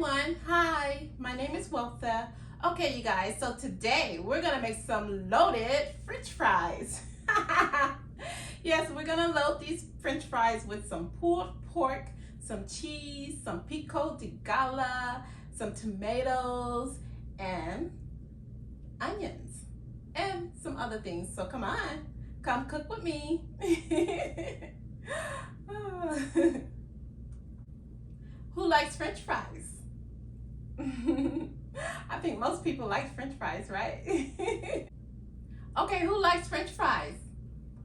everyone. Hi, my name is Weltha. Okay, you guys, so today we're gonna make some loaded French fries. Yes, we're gonna load these French fries with some pulled pork, some cheese, some pico de gala, some tomatoes, and onions, and some other things. So come on, come cook with me. Who likes French fries? I think most people like French fries, right? Okay, who likes French fries?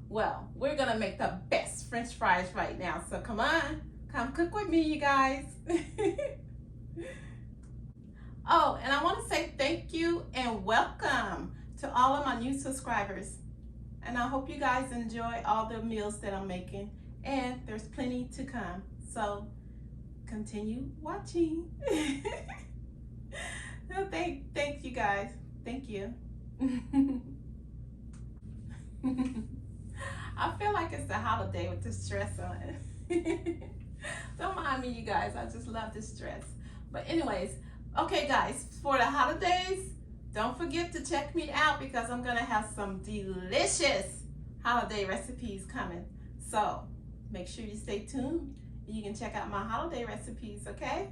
Well, we're gonna make the best French fries right now. So come on, come cook with me, you guys. Oh, and I want to say thank you and welcome to all of my new subscribers. And I hope you guys enjoy all the meals that I'm making. And there's plenty to come. So continue watching. No, thank you guys. Thank you. I feel like it's the holiday with this dress on. Don't mind me, you guys. I just love this dress. But anyways, okay guys, for the holidays, don't forget to check me out because I'm gonna have some delicious holiday recipes coming. So make sure you stay tuned. You can check out my holiday recipes, okay?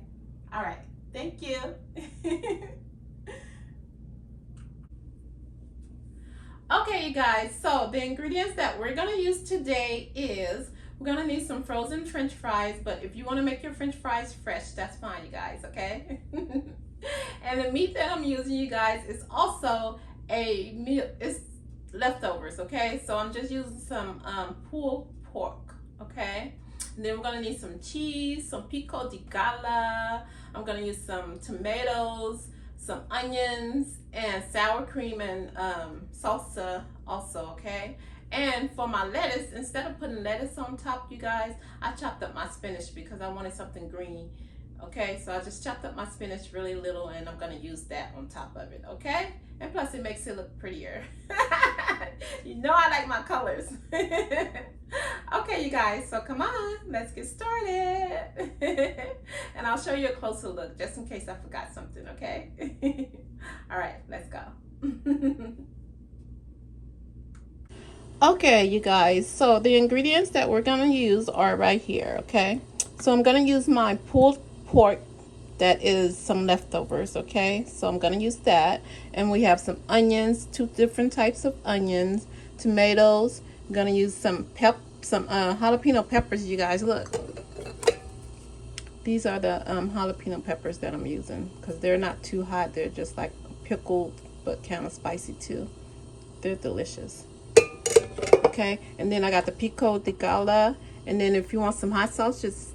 All right, thank you. Okay, you guys, so the ingredients that we're gonna use today is, we're gonna need some frozen French fries, but if you wanna make your French fries fresh, that's fine, you guys, okay? And the meat that I'm using, you guys, is also a meal, it's leftovers, okay? So I'm just using some pulled pork, okay? And then we're gonna need some cheese, some pico de gala. I'm gonna use some tomatoes, some onions, and sour cream and salsa also, okay? And for my lettuce, instead of putting lettuce on top, you guys, I chopped up my spinach because I wanted something green, okay? So I just chopped up my spinach really little and I'm gonna use that on top of it, okay? And plus it makes it look prettier. You know I like my colors. Okay, you guys, so come on, let's get started. And I'll show you a closer look just in case I forgot something, okay? All right, let's go. Okay, you guys, so the ingredients that we're gonna use are right here, okay? So I'm gonna use my pulled pork that is some leftovers, okay? So I'm gonna use that. And we have some onions, 2 different types of onions, tomatoes. I'm gonna use some jalapeno peppers, you guys, look. These are the jalapeno peppers that I'm using because they're not too hot. They're just like pickled but kind of spicy too. They're delicious. Okay, and then I got the pico de gala. And then if you want some hot sauce, just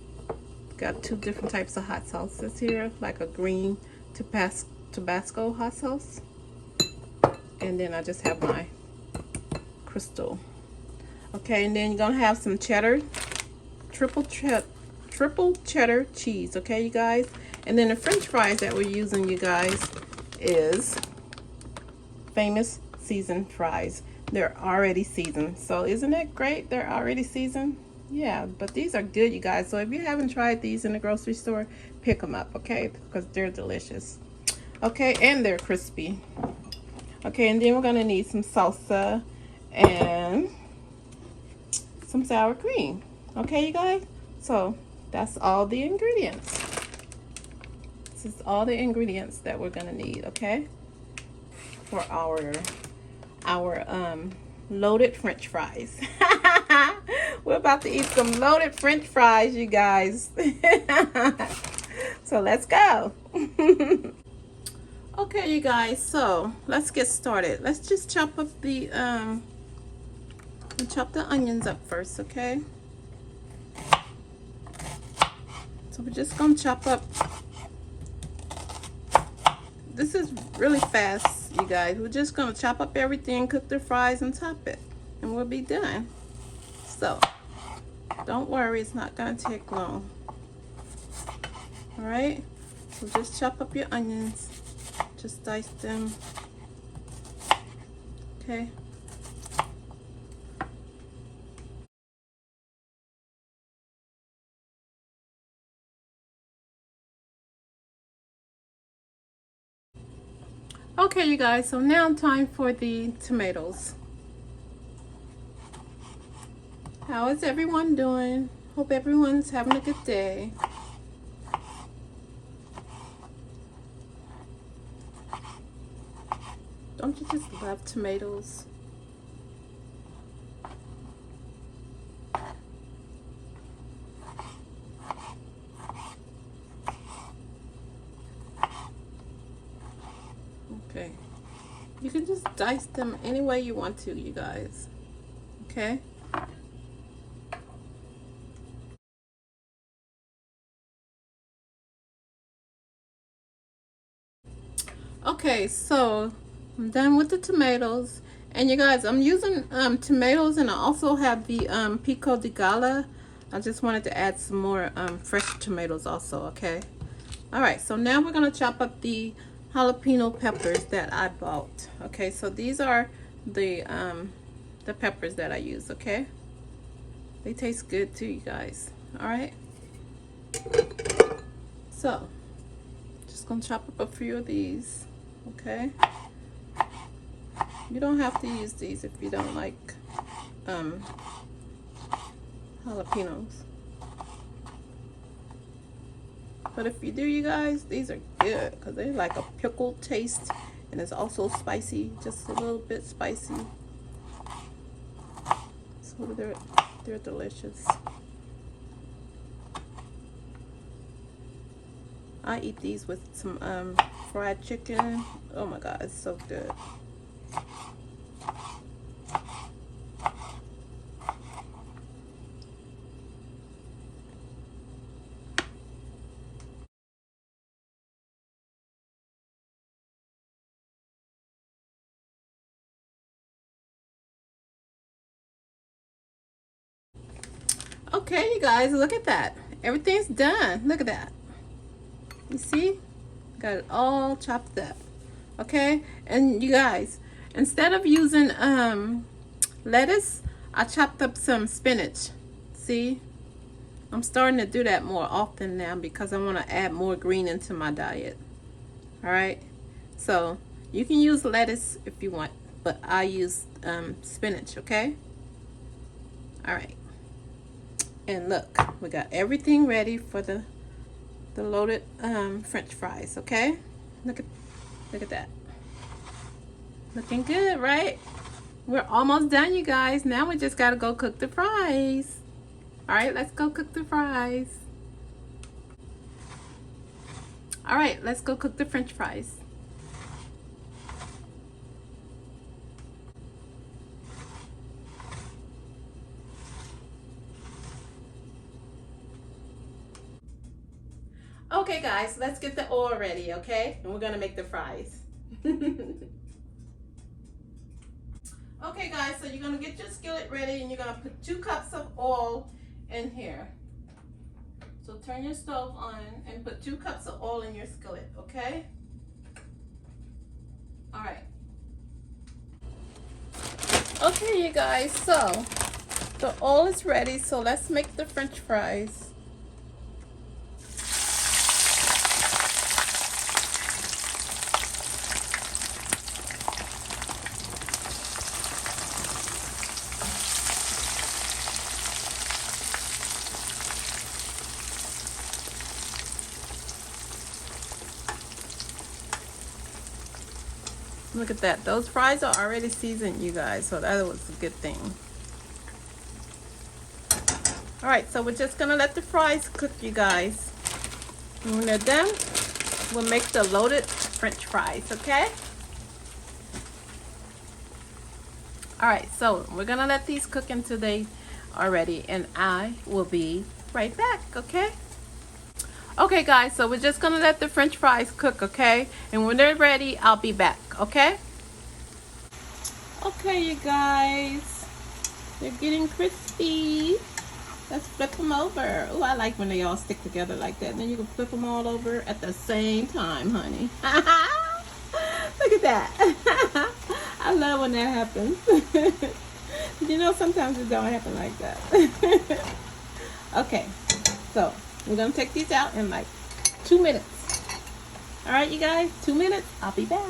got 2 different types of hot sauces here, like a green Tabasco hot sauce. And then I just have my crystal. Okay, and then you're gonna have some cheddar, triple cheddar cheese, okay, you guys? And then the French fries that we're using, you guys, is Famous seasoned fries. They're already seasoned. So isn't that great? They're already seasoned. Yeah, but these are good, you guys. So if you haven't tried these in the grocery store, pick them up, okay? Because they're delicious. Okay, and they're crispy. Okay, and then we're gonna need some salsa and some sour cream. Okay, you guys? So that's all the ingredients. This is all the ingredients that we're gonna need, okay? For our loaded French fries. We're about to eat some loaded French fries, you guys. So let's go. Okay, you guys, so let's get started. Let's just chop up the onions up first, okay? So we're just gonna chop up. This is really fast, you guys. We're just gonna chop up everything, cook the fries, and top it, and we'll be done. So don't worry, it's not gonna take long. All right, so just chop up your onions, just dice them, okay? Okay, you guys, so now time for the tomatoes. How is everyone doing? Hope everyone's having a good day. Don't you just love tomatoes? Okay. You can just dice them any way you want to, you guys. Okay? Okay, so I'm done with the tomatoes. And you guys, I'm using tomatoes, and I also have the pico de gala. I just wanted to add some more fresh tomatoes also, okay? All right, so now we're gonna chop up the jalapeno peppers that I bought. Okay, so these are the peppers that I use, okay? They taste good too, you guys. All right. So, just gonna chop up a few of these, okay? You don't have to use these if you don't like jalapenos. But if you do, you guys, these are good because they like a pickled taste, and it's also spicy, just a little bit spicy. So they're delicious. I eat these with some fried chicken. Oh my God, it's so good. Okay, you guys, look at that. Everything's done. Look at that. You see? Got it all chopped up. Okay? And you guys, instead of using lettuce, I chopped up some spinach. See? I'm starting to do that more often now because I want to add more green into my diet. Alright? So, you can use lettuce if you want, but I use spinach, okay? Alright. And look, we got everything ready for the loaded French fries, okay? Look at that. Looking good, right? We're almost done, you guys. Now we just gotta go cook the fries. All right, let's go cook the fries. All right, let's go cook the French fries. Okay guys, let's get the oil ready, okay? And we're gonna make the fries. Okay guys, so you're gonna get your skillet ready and you're gonna put 2 cups of oil in here. So turn your stove on and put 2 cups of oil in your skillet, okay? All right. Okay you guys, so the oil is ready, so let's make the French fries. Look at that. Those fries are already seasoned, you guys, so that was a good thing. All right, so we're just gonna let the fries cook, you guys. And when they're done, we'll make the loaded French fries, okay? All right, so we're gonna let these cook until they are ready, and I will be right back, okay? Okay guys, so we're just gonna let the French fries cook, okay? And when they're ready, I'll be back, okay? Okay you guys, they're getting crispy. Let's flip them over. Oh, I like when they all stick together like that. And then you can flip them all over at the same time, honey. Look at that. I love when that happens. You know, sometimes it don't happen like that. Okay, so we're gonna take these out in like 2 minutes. All right, you guys, 2 minutes. I'll be back.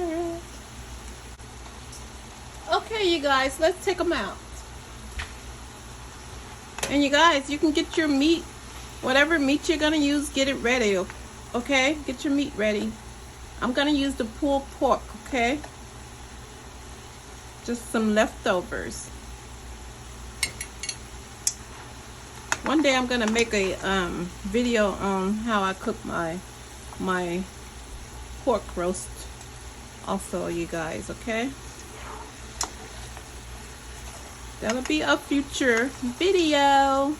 Okay, you guys, let's take them out. And you guys, you can get your meat, whatever meat you're gonna use, get it ready. Okay, get your meat ready. I'm gonna use the pulled pork. Okay, just some leftovers. One day I'm gonna make a video on how I cook my pork roast. Also, you guys, okay? That'll be a future video.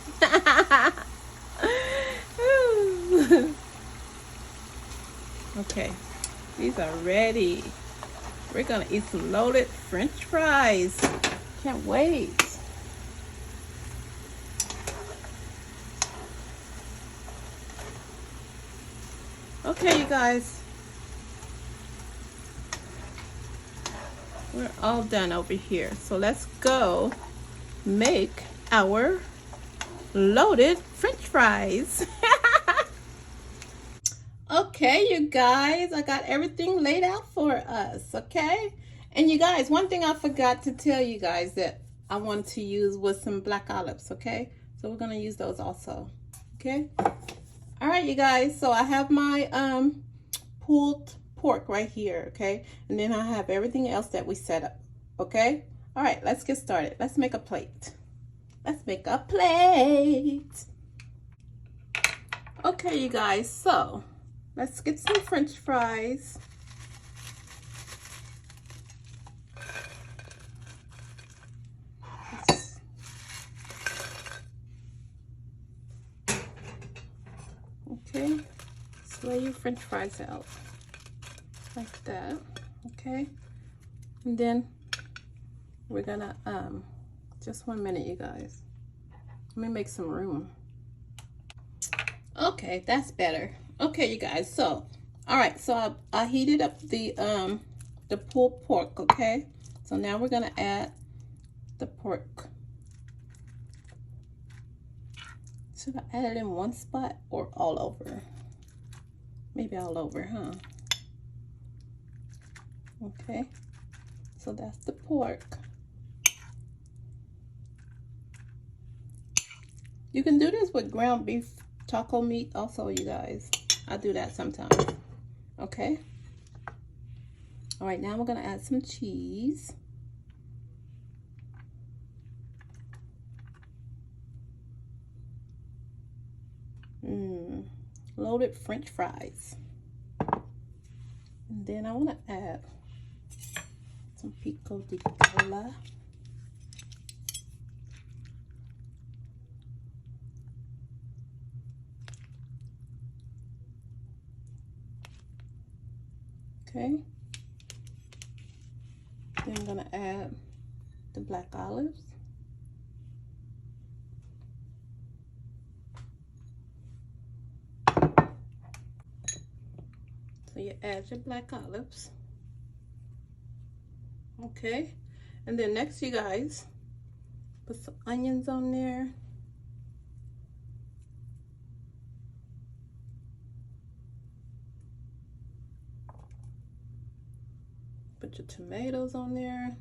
Okay, these are ready. We're gonna eat some loaded French fries. Can't wait. Okay, you guys. We're all done over here. So let's go make our loaded French fries. Okay, you guys, I got everything laid out for us, okay? And you guys, one thing I forgot to tell you guys that I wanted to use was some black olives, okay? So we're gonna use those also, okay? All right, you guys, so I have my pulled pork right here, okay? And then I have everything else that we set up, okay? All right, let's get started. Let's make a plate. Let's make a plate. Okay, you guys, so let's get some French fries. Okay, just lay your French fries out like that, okay? And then we're gonna, just 1 minute, you guys. Let me make some room. Okay, that's better. Okay, you guys, so, all right, so I heated up the pulled pork, okay? So now we're gonna add the pork. Should I add it in one spot or all over? Maybe all over, huh? Okay, so that's the pork. You can do this with ground beef taco meat also, you guys. I do that sometimes. Okay. All right, now we're gonna add some cheese. Loaded French fries. And then I want to add some pico de gallo. Okay. Then I'm going to add the black olives. So you add your black olives. Okay. And then next, you guys, put some onions on there. Put your tomatoes on there.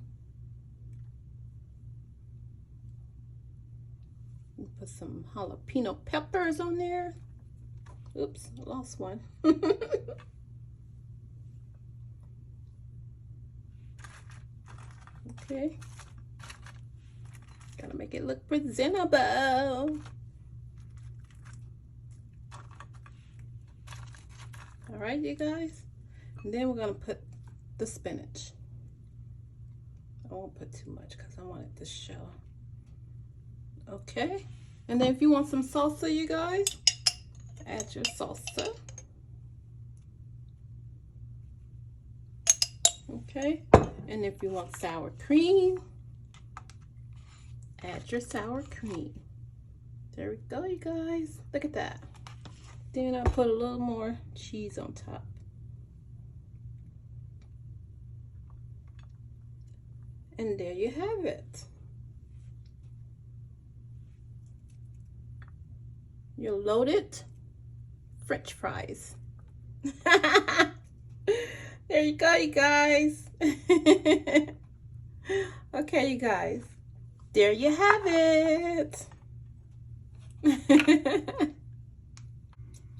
And put some jalapeno peppers on there. Oops, I lost one. Okay. Gotta make it look presentable. All right, you guys. And then we're gonna put the spinach. I won't put too much because I want it to show. Okay. And then if you want some salsa, you guys, add your salsa. Okay. And if you want sour cream, add your sour cream. There we go, you guys. Look at that. Then I put a little more cheese on top. And there you have it. Your loaded French fries. There you go, you guys. Okay, you guys, there you have it.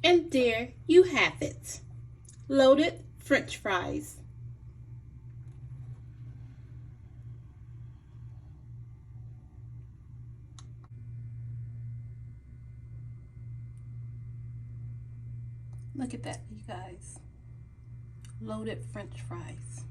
And there you have it. Loaded French fries. Look at that, you guys. Loaded French fries.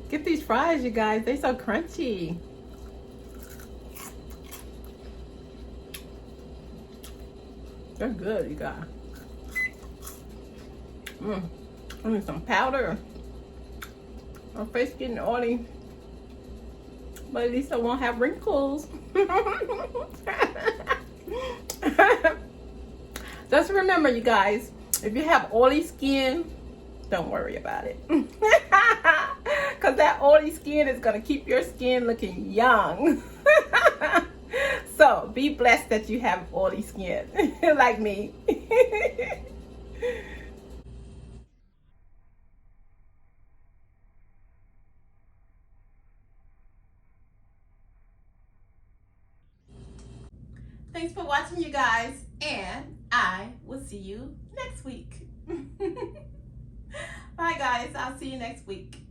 Get these fries, you guys. They're so crunchy. They're good, you guys. I need some powder. My face getting oily. But at least I won't have wrinkles. Just remember, you guys, if you have oily skin, don't worry about it. Because that oily skin is going to keep your skin looking young. So be blessed that you have oily skin like me. Thanks for watching, you guys, and I will see you next week. Bye, guys. I'll see you next week.